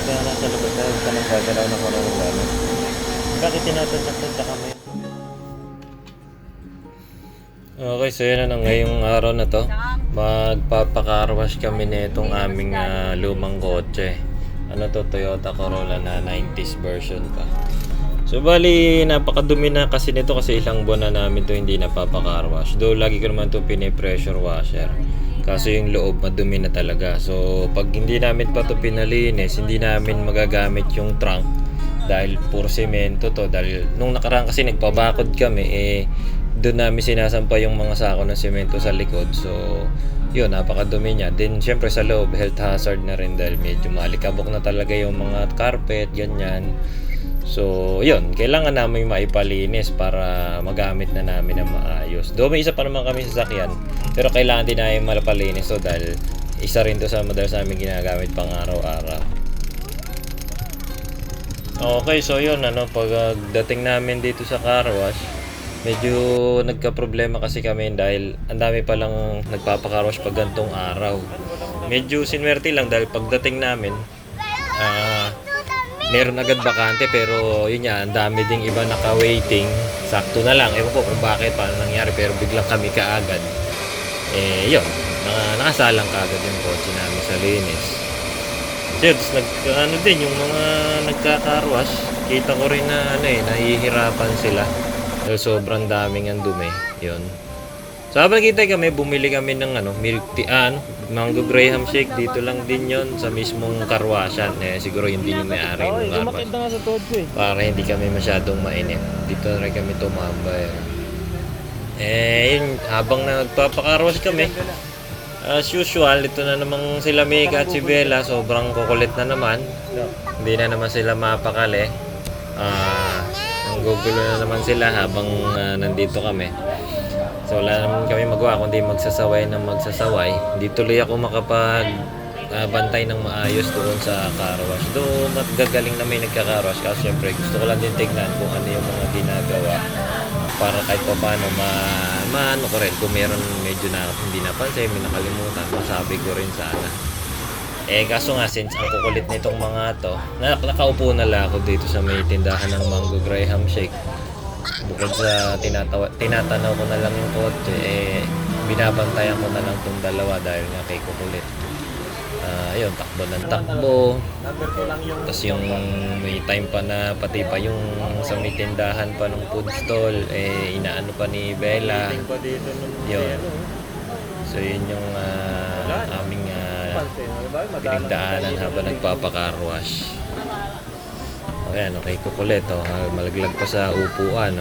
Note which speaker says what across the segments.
Speaker 1: ka nasa labas na, huwag ka nang gagalaw ng marunong gamit. Bakit tinatadyak-tadyak ka mo yun? Okay, so yun na ngayong araw na to. Magpapakarwash kami na itong aming lumang kotse. Ano to, Toyota Corolla na 90s version pa. So bali, napakadumi na kasi nito kasi ilang buwan na namin to hindi napapakarwash. Though lagi ko naman to pinipressure washer. Kaso yung loob madumi na talaga. So pag hindi namin pa to pinalinis, hindi namin magagamit yung trunk. Dahil puro semento to. Dahil nung nakaraan kasi nagpabakod kami, doon namin sinasampa yung mga sako ng semento sa likod. So yun, napakadumi niya. Then syempre sa loob, health hazard na rin dahil medyo malikabok na talaga yung mga carpet, ganyan. So yun, kailangan namin maipalinis para magamit na namin na maayos. Though may isa pa naman kami sa sasakyan, pero kailangan din namin malapalinis to dahil isa rin to sa madalas namin ginagamit pang araw-araw. Okay, so yun, pagdating namin dito sa car wash, medyo nagka-problema kasi kami dahil ang dami palang nagpapaka-wash pag gantong araw. Medyo sinwerte lang dahil pagdating namin, meron agad bakante pero yun nga, ang dami ding iba naka-waiting. Sakto na lang, ewan ko kung bakit, paano nangyari, pero biglang kami kaagad. Yun, nakasalang kaagad yung kotse namin sa linis. So, din yung mga nagka-carwash, kita ko rin na nahihirapan sila. Dahil sobrang daming ang dumi. Yun. So habang kita kami, bumili kami ng milk tea, mango graham shake. Dito lang din yon sa mismong karwasyan. Siguro yun din yung may-ari ng karwash. Para hindi kami masyadong mainit. Dito na rin kami tumambay. Yun, habang nagpapakarwash kami, as usual, ito na namang sila Mega at si Bella. Sobrang kukulit na naman. Hindi na naman sila mapakali. Gugulo na naman sila habang nandito kami. So wala naman kami magawa kundi magsasaway ng magsasaway. Hindi tuloy ako makapag bantay ng maayos doon sa car wash. Doon magagaling na may nagka-car wash kasi syempre gusto ko lang din tignan kung ano yung mga ginagawa para kahit pa paano maano ko rin kung meron medyo na hindi napansin, may nakalimutan, masabi ko rin sana. Kaso nga, since ang kukulit nitong mga to, nakaupo na lang ako dito sa may tindahan ng mango graham shake. Bukod sa tinatanaw ko na lang yung kotse, binabantayan ko na lang itong dalawa dahil nga kay kukulit. Ayun, takbo ng takbo. Tapos yung may time pa na pati pa yung sa may tindahan pa ng food stall, inaano pa ni Bella. Yun. So yun yung aming pinagdaanan habang nagpapakarwash. Ayan, okay, kukulit. Malaglag pa sa upuan.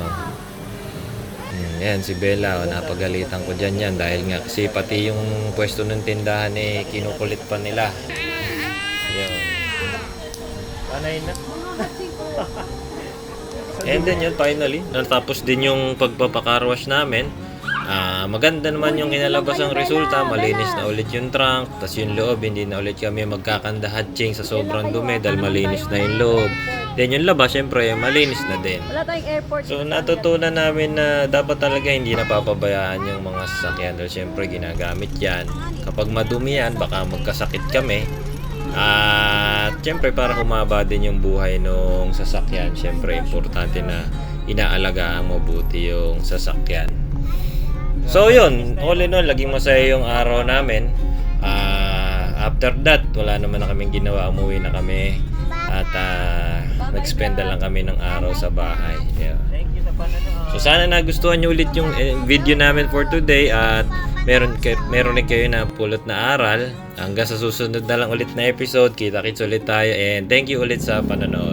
Speaker 1: Ayan, si Bella. Napagalitan ko dyan yan dahil nga kasi pati yung pwesto ng tindahan kinukulit pa nila. Ayan. Panay na. And then yun, finally, natapos din yung pagpapakarwash namin. Maganda naman yung kinalabasang resulta. Malinis na ulit yung trunk. Tapos yung loob, hindi na ulit kami magkakanda-hatching sa sobrang dumi dahil malinis na yung loob. Then yung labas, syempre, malinis na din. So natutunan namin na dapat talaga hindi napapabayaan yung mga sasakyan dahil syempre ginagamit yan. Kapag madumi yan, baka magkasakit kami. At syempre para humaba din yung buhay ng sasakyan, syempre importante na inaalagaan mabuti yung sasakyan. So yun, all in all, laging masaya yung araw namin. After that, wala naman na kaming ginawa, umuwi na kami. At nag-spend na lang kami ng araw sa bahay. Yeah. So sana nagustuhan nyo ulit yung video namin for today. At meron din kayo na pulot na aral. Hanggang sa susunod na lang ulit na episode. Kita-kits ulit tayo. And thank you ulit sa panonood.